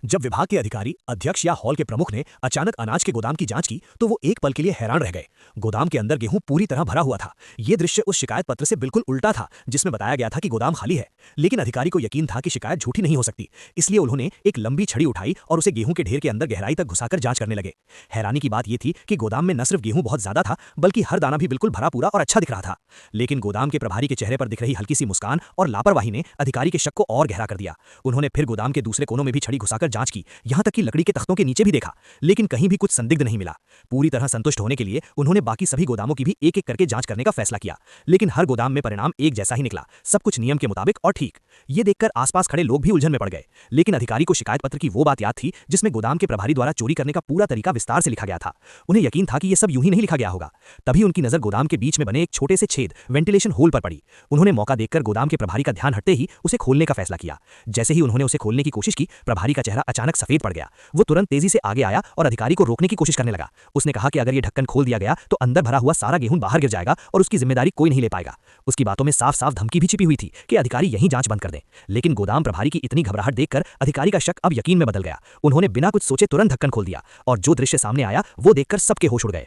जब विभाग के अधिकारी, अध्यक्ष या हॉल के प्रमुख ने अचानक अनाज के गोदाम की जांच की तो वो एक पल के लिए हैरान रह गए। गोदाम के अंदर गेहूं पूरी तरह भरा हुआ था। ये दृश्य उस शिकायत पत्र से बिल्कुल उल्टा था जिसमें बताया गया था कि गोदाम खाली है। लेकिन अधिकारी को यकीन था कि शिकायत झूठी नहीं हो सकती, इसलिए उन्होंने एक लंबी छड़ी उठाई और उसे गेहूं के ढेर के अंदर गहराई तक घुसाकर जांच करने लगे। हैरानी की बात यह थी कि गोदाम में न सिर्फ गेहूं बहुत ज्यादा था, बल्कि हर दाना भी बिल्कुल भरा पूरा और अच्छा दिख रहा था। लेकिन गोदाम के प्रभारी के चेहरे पर दिख रही हल्की सी मुस्कान और लापरवाही ने अधिकारी के शक को और गहरा कर दिया। उन्होंने फिर गोदाम के दूसरे कोनों में भी छड़ी घुसाकर जांच की, यहां तक कि लकड़ी के तख्तों के नीचे भी देखा, लेकिन कहीं भी कुछ संदिग्ध नहीं मिला। पूरी तरह संतुष्ट होने के लिए उन्होंने बाकी सभी गोदामों की भी एक एक करके जांच करने का फैसला किया, लेकिन हर गोदाम में परिणाम एक जैसा ही निकला, सब कुछ नियम के मुताबिक और ठीक। ये देखकर आसपास खड़े लोग भी उलझन में पड़ गए। लेकिन अधिकारी को शिकायत पत्र की वो बात याद थी जिसमें गोदाम के प्रभारी द्वारा चोरी करने का पूरा तरीका विस्तार से लिखा गया था। उन्हें यकीन था कि यह सब यूं ही नहीं लिखा गया होगा। तभी उनकी नजर गोदाम के बीच में बने एक छोटे से छेद, वेंटिलेशन होल पर पड़ी। उन्होंने मौका देखकर गोदाम के प्रभारी का ध्यान हटते ही उसे खोलने का फैसला किया। जैसे ही उन्होंने उसे खोलने की कोशिश की, प्रभारी का चेहरा अचानक सफेद पड़ गया। वो तुरंत तेजी से आगे आया और अधिकारी को रोकने की कोशिश करने लगा। उसने कहा कि अगर ये ढक्कन खोल दिया गया तो अंदर भरा हुआ सारा गेहूं बाहर गिर जाएगा और उसकी जिम्मेदारी कोई नहीं ले पाएगा। उसकी बातों में साफ साफ धमकी भी छिपी हुई थी कि अधिकारी यहीं जांच बंद कर दें। लेकिन गोदाम प्रभारी की इतनी घबराहट देखकर अधिकारी का शक अब यकीन में बदल गया। उन्होंने बिना कुछ सोचे तुरंत ढक्कन खोल दिया और जो दृश्य सामने आया वो देखकर सबके होश उड़ गए।